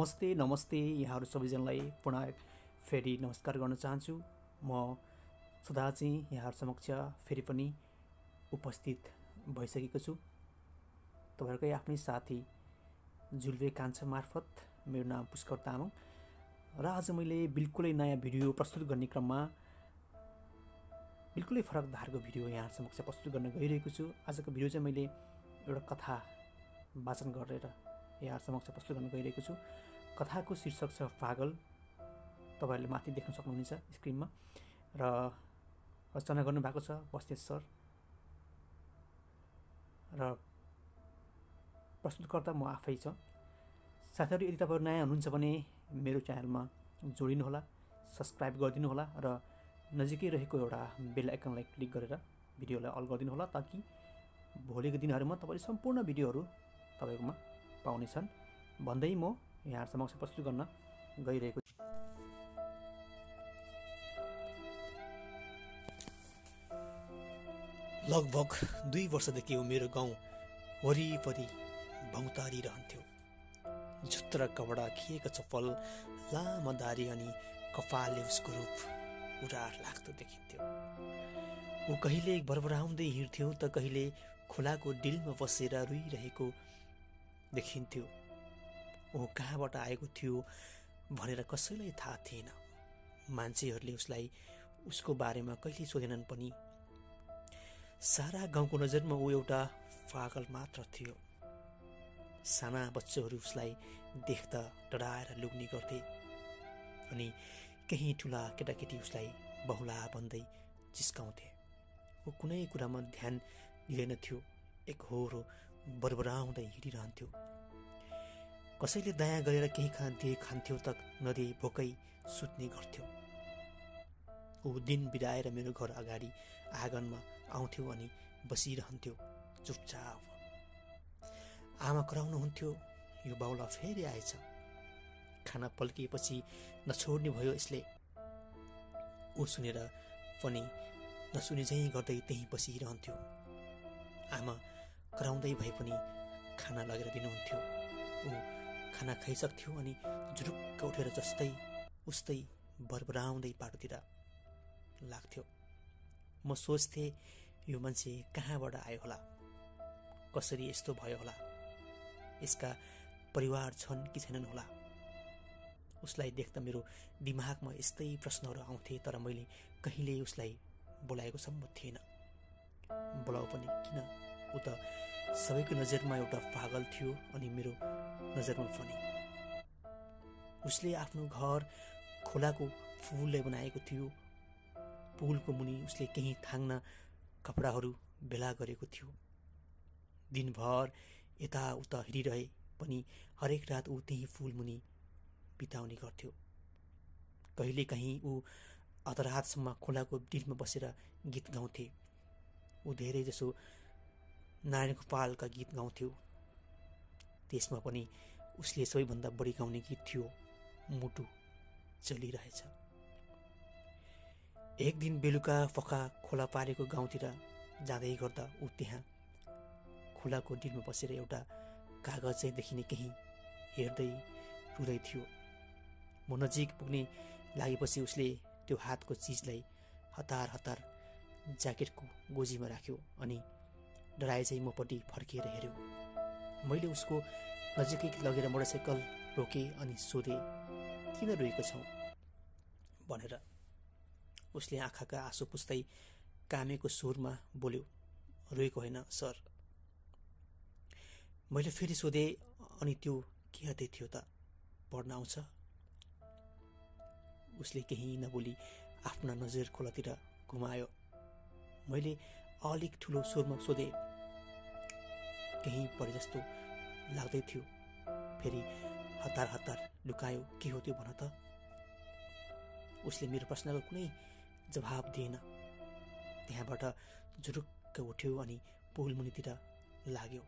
नमस्ते नमस्ते यहाँहरू सबैजनालाई पुनः फेरि नमस्कार गर्न चाहन्छु। म सुधा चाहिँ यहाँहरू समक्ष फेरि पनि उपस्थित भइसकेको छु। तपाईहरुकै आफ्नै साथी जुल्वे कान्छा मार्फत। मेरो नाम पुष्कर तामाङ र आज मैले बिल्कुलै नयाँ भिडियो प्रस्तुत गर्ने क्रममा बिल्कुलै फरक धारको भिडियो यहाँहरू समक्ष प्रस्तुत गर्न गइरहेको छु। आजको भिडियो चाहिँ मैले एउटा कथा वाचन गरेर यहाँहरू समक्ष प्रस्तुत गर्न गइरहेको छु। कथाको शीर्षक छ पागल। तपाईहरुले माथि देख्न सक्नुहुनेछ स्क्रिनमा र रचना गर्नु भएको छ बस्नेत सर र प्रस्तुतकर्ता म आफै छ। साथीहरु, यदि तपाईहरु नयाँ हुनुहुन्छ भने मेरो च्यानलमा जोडिनु होला, सब्स्क्राइब गरिदिनु होला र नजिकै रहेको एउटा बेल आइकनलाई क्लिक गरेर भिडियोलाई अल गरिदिनु होला ताकि भोलिको दिनहरुमा तपाईले सम्पूर्ण भिडियोहरु तपाईहरुमा पाउनेछन् भन्दै म यहाँ समक्ष प्रस्तुत गर्न गइरहेको छु। लगभग 2 वर्षदेखि मेरो गाउँ वरिपरि भौतारिरहन्थ्यो। झुत्र कपडा खिएका चप्पल, लामा दारी अनि कपालले उसको रूप उडार लाग्दो देखिन्थ्यो। ऊ कहिले बरबराउँदै हिँड्थ्यो त कहिले खोलाको डिलमा बसेर रुइरहेको देखिन्थ्यो। ऊ कहाँबाट आएको थियो भनेर कसैलाई थाहा थिएन। मान्छेहरूले उसलाई उसको बारेमा कहिले सोधेनन् पनि। सारा गाउँको नजरमा ऊ एउटा पागल मात्र थियो। साना बच्चाहरू उसलाई देख्दा डराएर लुक्ने गर्थे अनि केही ठुला केटाकेटी उसलाई बहुला भन्दै जिस्काउँथे। ऊ कुनै कुरामा ध्यान दिँदैनथ्यो, एकहोरो बरबराउँदै हिँडिरहन्थ्यो। कसैले दया गरेर केही खान्थ्यो त नदिए भोकै सुत्ने गर्थ्यो। ऊ दिन बिताएर मेरो घर अगाडि आँगनमा आउँथ्यो अनि बसिरहन्थ्यो चुपचाप। आमा कराउनुहुन्थ्यो, यो बाउला फेरि आएछ। खाना पल्किएपछि नछोड्ने भयो यसले। ऊ सुनेर पनि नसुने झैँ गर्दै त्यहीँ बसिरहन्थ्यो। आमा कराउँदै भए पनि खाना लगेर दिनुहुन्थ्यो। ऊ खाना खाइसक्थ्यो अनि जुरुक्क उठेर जस्तै उस्तै बरबराउँदै बाटोतिर लाग्थ्यो। म सोच्थे, यो मान्छे कहाँबाट आयो होला, कसरी यस्तो भयो होला, यसका परिवार छन् कि छैनन् होला। उसलाई देख्दा मेरो दिमागमा यस्तै प्रश्नहरू आउँथे, तर मैले कहिल्यै उसलाई बोलाएको सम्भव थिएन। बोलाउ पनि किन? ऊ त सबैको नजरमा एउटा पागल थियो अनि मेरो नजरमा पनि। उसले आफ्नो घर खोलाको पुलले बनाएको थियो। पुलको मुनि उसले केही थाङ्ना कपडाहरू भेला गरेको थियो। दिनभर यताउता हिँडिरहे पनि हरेक रात ऊ त्यही पुल मुनि बिताउने गर्थ्यो। कहिलेकाहीँ ऊ अधरातसम्म खोलाको डिलमा बसेर गीत गाउँथे। ऊ धेरै जसो नारायण गोपालका गीत गाउँथ्यो। त्यसमा पनि उसले सबैभन्दा बढी गाउने गीत थियो मुटु चलिरहेछ। एक दिन बेलुका पखा खोला पारेको गाउँतिर जाँदै गर्दा ऊ त्यहाँ खोलाको डिलमा बसेर एउटा कागज चाहिँ देखिने केही हेर्दै रुँदै थियो। म नजिक पुग्ने लागेपछि उसले त्यो हातको चिजलाई हतार हतार ज्याकेटको गोजीमा राख्यो अनि डराए चाहिँ मपट्टि फर्किएर हेऱ्यो। मैले उसको नजिकै लगेर मोटरसाइकल रोकेँ अनि सोधेँ, किन रोएको छौ भनेर। उसले आँखाका आँसु पुस्दै कामेको स्वरमा बोल्यो, रोएको होइन सर। मैले फेरि सोधेँ, अनि त्यो के हेर्दै थियो त, पढ्न आउँछ? उसले केही नबोली आफ्ना नजर खोलातिर घुमायो। मैले अलिक ठुलो स्वरमा सोधेँ, केही पढे जस्तो लाग्दै थियो। फेरि हतार हतार लुकायो, के हो त्यो भन त? उसले मेरो प्रश्नको कुनै जवाब दिएन। त्यहाँबाट जुरुक्क उठ्यो अनि पुल मुनितिर लाग्यो।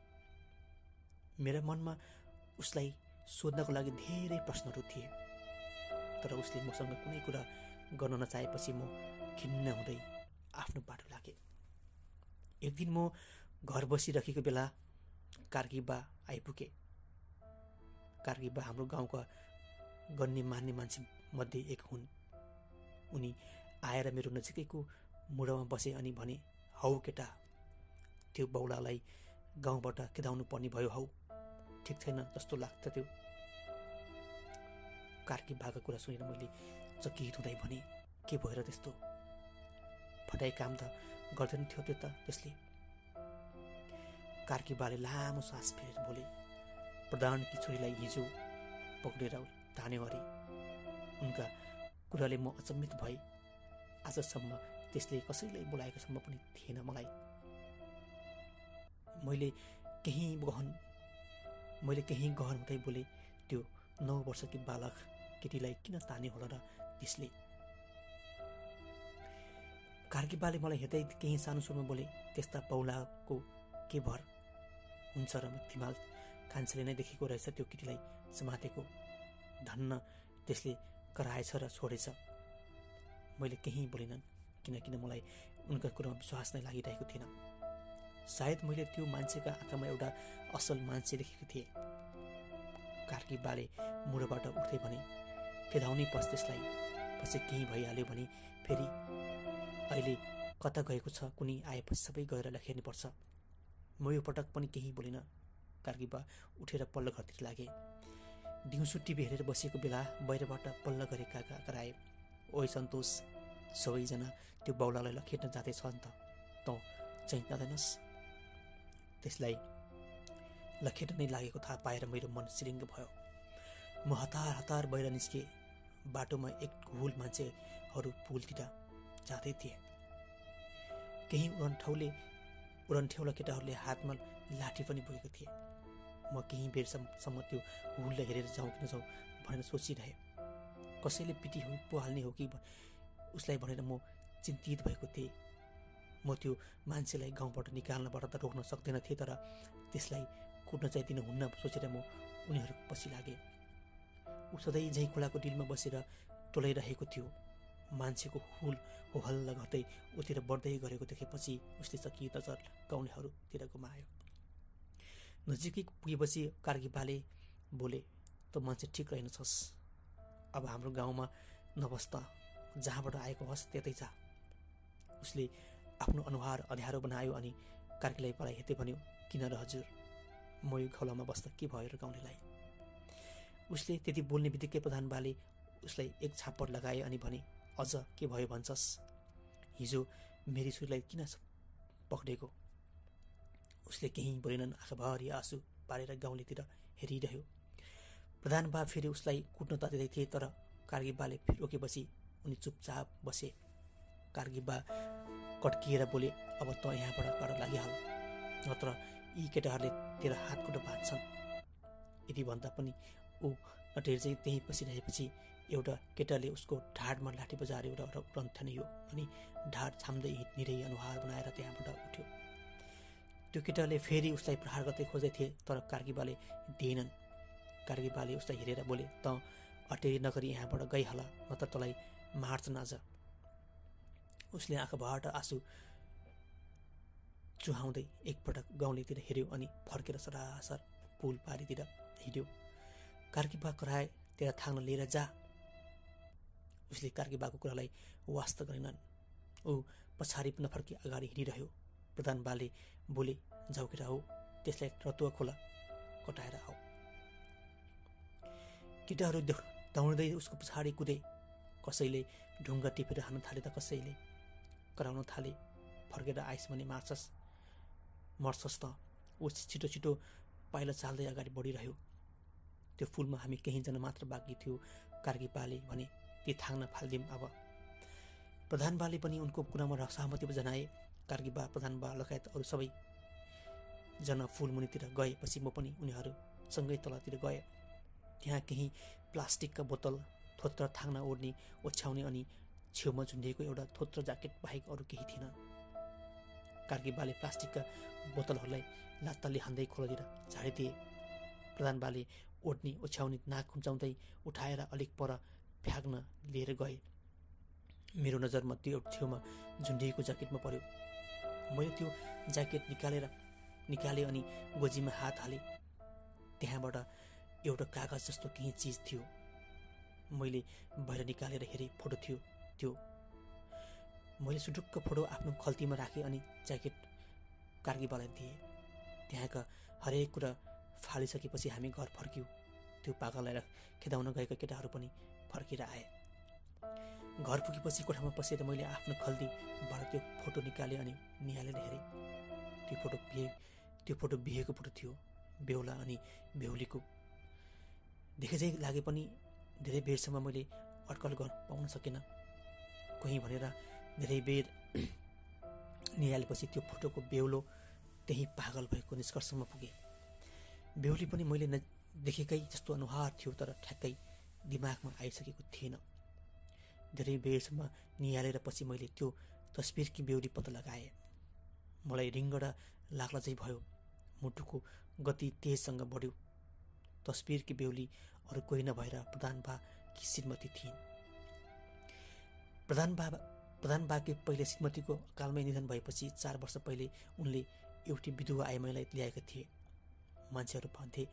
मेरा मनमा उसलाई सोध्नको लागि धेरै प्रश्नहरू थिए, तर उसले मसँग कुनै कुरा गर्न नचाहेपछि म खिन्न हुँदै आफ्नो बाटो लागेँ। एक दिन म घर बसिरहेको बेला कार्की बा आइपुगे। कार्की बा हाम्रो गाउँका गन्ने मान्ने मान्छे मध्ये एक हुन्। उनी आएर मेरो नजिकैको मुढामा बसे अनि भने, हौ केटा, त्यो बौलालाई गाउँबाट खेदाउनु पर्ने भयो हौ, ठिक छैन जस्तो लाग्छ त्यो। कार्की बाको कुरा सुनेर मैले चकित हुँदै भने, के भएर त्यस्तो? फटाइ काम त गर्दैन थियो त्यो त त्यसले। कार्की बाले लामो सास फेरेर बोले, प्रधानकी छोरीलाई हिजो पक्रेर तान्यो अरे। उनका कुराले म अचम्मित भए। आजसम्म त्यसले कसैलाई बोलाएकोसम्म पनि थिएन मलाई। मैले केही गहन हुँदै बोले, त्यो 9 वर्षकी बालक केटीलाई किन तान्यो होला र त्यसले? कार्की बाले मलाई हेर्दै केही सानो स्वरमा बोले, त्यस्ता बौलाको के भर हुन्छ र तिमाल कान्छेले नै देखेको रहेछ त्यो केटीलाई समातेको। धन्न त्यसले कराएछ र छोडेछ। मैले केही बोलिनँ, किनकिन मलाई उनका कुरामा विश्वास नै लागिरहेको थिएन। सायद मैले त्यो मान्छेका आँखामा एउटा असल मान्छे देखेको थिएँ। कार्की बाले मुढोबाट उठ्दै भने, खेदाउनै पर्छ त्यसलाई, पछि केही भइहाल्यो भने फेरि अहिले कता गएको छ, कुनै आएपछि सबै गएर लखेर्नुपर्छ। म यो पटक पनि केही बोलिनँ। कार्की बा उठेर पल्लो घरतिर लागे। दिउँसो टिभी हेरेर बसेको बेला बाहिरबाट पल्लो गरे काका कराए, ओइ सन्तोष, सबैजना त्यो बौलालाई लखेट्न जाँदैछ नि त, तँ चाहिँ जाँदैनस्? त्यसलाई लखेट्न नै लागेको थाहा पाएर मेरो मन सिरिङ्ग भयो। म हतार बाहिर निस्के। बाटोमा एक हुल मान्छेहरू पुलतिर जाँदै थिए। केही उडन्ठेउला केटाहरूले हातमा लाठी पनि बोकेको थिए। म केही बेरसम्म त्यो हुललाई हेरेर जाउँ कि नजाउँ भनेर सोचिरहे। कसैले पिटी पो हाल्ने हो कि उसलाई भनेर म चिन्तित भएको थिएँ। म त्यो मान्छेलाई गाउँबाट निकाल्नबाट त रोक्न सक्दैन थिएँ, तर त्यसलाई कुट्न चाहिँ दिनुहुन्न सोचेर म उनीहरू पछि लागेँ। ऊ सधैँ झैँ खोलाको डिलमा बसेर टोलाइरहेको थियो। मान्छेको हुल हो हल्ला गर्दै उतिर बढ्दै गरेको देखेपछि उसले चकित नजर गाउँलेहरूतिर घुमायो। नजिकै पुगेपछि कार्की बाले बोले, त मान्छे ठिक रहेनछस्, अब हाम्रो गाउँमा नबस् त, जहाँबाट आएको होस् त्यतै जा। उसले आफ्नो अनुहार अँध्यारो बनायो अनि कार्कीलाई पलाई हेर्दै भन्यो, किन र हजुर, म यो खौलामा बस्दा के भयो र गाउँलेलाई? उसले त्यति बोल्ने बित्तिकै प्रधान बाले उसलाई एक छाप्पड लगाए अनि भने, अझ के भयो भन्छस्? हिजो मेरी छोरीलाई किन पक्रेको? उसले केही बोलेनन्। आँखाभरि आँसु पारेर गाउँलेतिर हेरिरह्यो। प्रधान बा फेरि उसलाई कुट्न तातिँदै थिए, तर कार्की बाले रोकेपछि उनी चुपचाप बसे। कार्की बा कट्किएर बोले, अब त यहाँबाट लागिहाल, नत्र यी केटाहरूले तेरो हातखुट्टा भाँच्छन्। यति भन्दा पनि ऊ नटेर चाहिँ त्यहीँ बसिरहेपछि एउटा केटाले उसको ढाडमा लाठी बजाएर एउटा उडन्थ्यायो अनि ढाड छाम्दै हिँड्दै अनुहार बनाएर त्यहाँबाट उठ्यो। त्यो केटाले फेरि उसलाई प्रहार गर्दै खोज्दै थिए, तर कार्की बाले दिएनन्। कार्की बाले उसलाई हेरेर बोले, त अटेरी नगरी यहाँबाट गइहाल, नत्र तँलाई मार्छन् आज। उसले आँखाबाट आँसु चुहाउँदै एकपटक गाउँलेतिर हेऱ्यो अनि फर्केर सरासर पुल पारीतिर हिँड्यो। कार्की बा कराए, तेरा थाङ्ना लिएर जा। उसले कार्की बाको कुरालाई वास्ता गरेनन्। ऊ पछाडि नफर्की अगाडि हिँडिरह्यो। प्रधान बाले बोले, झौकेर हो, त्यसलाई रतुवा खोला कटाएर आऊ। केटाहरू दौड्दै उसको पछाडि कुदे। कसैले ढुङ्गा टिपेर हान्न थाले त कसैले कराउन थाले, फर्केर आइस भने मर्छस् त। ऊ छिटो पाइला चाल्दै अगाडि बढिरह्यो। त्यो फुलमा हामी केहीजना मात्र बाँकी थियो। कार्की बाले भने, ती थाङ्न फाल्दिउँ अब। प्रधान बाले पनि उनको कुरामा सहमति जनाए। कार्की बा, प्रधान बा लगायत अरू सबै जना फुलमुनितिर गएपछि म पनि उनीहरूसँगै तलतिर गएँ। त्यहाँ केही प्लास्टिकका बोतल, थोत्र थाङ्न ओढ्ने ओछ्याउने अनि छेउमा झुन्डिएको एउटा थोत्र ज्याकेट बाहेक अरू केही थिएन। कार्की बाले प्लास्टिकका बोतलहरूलाई लात्ताले हान्दै खोलातिर झारिदिए। प्रधान बाले ओढ्ने ओछ्याउने नाक खुम्चाउँदै उठाएर अलिक पर फ्याँक्न लिएर गए। मेरो नजरमा त्यो छेउमा झुन्डिएको ज्याकेटमा पर्यो। मैले त्यो ज्याकेट निकालेँ अनि गोजीमा हात हालेँ। त्यहाँबाट एउटा कागज जस्तो केही चिज थियो। मैले बाहिर निकालेर हेरेँ, फोटो थियो त्यो। मैले सुटुक्क फोटो आफ्नो खल्तीमा राखेँ अनि ज्याकेट कार्कीबालाई दिएँ। त्यहाँका हरेक कुरा फालिसकेपछि हामी घर फर्क्यौँ। त्यो पागललाई खेदाउन गएका केटाहरू पनि फर्केर आए। घर पुगेपछि कोठामा पसेर मैले आफ्नो खल्तीबाट त्यो फोटो निकालेँ अनि निहालेर हेरेँ। त्यो फोटो बिहेको फोटो थियो, बेहुला अनि बेहुलीको। देखेझै लागे पनि धेरै बेरसम्म मैले अड्कल पाउन सकेन। कहीँ भनेर धेरै बेर निहालेपछि त्यो फोटोको बेहुलो त्यही पागल भएको निष्कर्षमा पुगे। बेहुली पनि मैले देखेकै जस्तो अनुहार थियो, तर ठ्याक्कै दिमागमा आइसकेको थिएन। धेरै बेरसम्म निहालेर पछि मैले त्यो तस्बिरकी बेहुली पत्ता लगाएँ। मलाई रिङ्गडा लाग्ला चाहिँ भयो। मुटुको गति तेजसँग बढ्यो। तस्बिरकी बेहुली अरू कोही नभएर प्रधानबाकी श्रीमती थिइन्। प्रधानबाकी पहिले श्रीमतीको अकालमै निधन भएपछि 4 वर्ष पहिले उनले एउटी विधवा आइमाईलाई ल्याएका थिए। मान्छेहरू भन्थे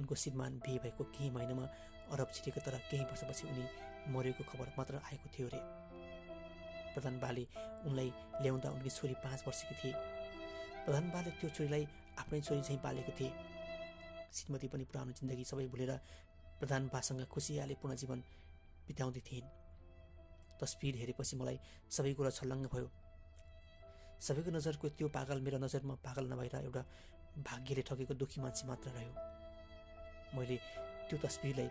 उनको श्रीमान बिहे भएको केही महिनामा अरब छिरेको, तर केही वर्षपछि उनी मरेको खबर मात्र आएको थियो रे। प्रधानबाले उनलाई ल्याउँदा उनकी छोरी 5 वर्षकी थिए। प्रधानबाले त्यो छोरीलाई आफ्नै छोरी झैँ पालेको थिए। श्रीमती पनि पुरानो जिन्दगी सबै भुलेर प्रधानबासँग खुसियाले पूर्ण जीवन बिताउँदै थिइन्। तस्बिर हेरेपछि मलाई सबै कुरा छल्लङ्ग भयो। सबैको नजरको त्यो पागल मेरो नजरमा पागल नभएर एउटा भाग्यले ठगेको दुखी मान्छे मात्र रह्यो। मैले त्यो तस्बिरलाई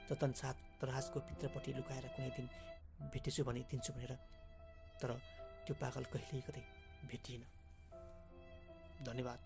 जतनसाथ दराजको भित्रपट्टि लुकाएर कुनै दिन भेटेछु भने दिन्छु भनेर, तर त्यो पागल कहिल्यै कतै भेटिएन। धन्यवाद।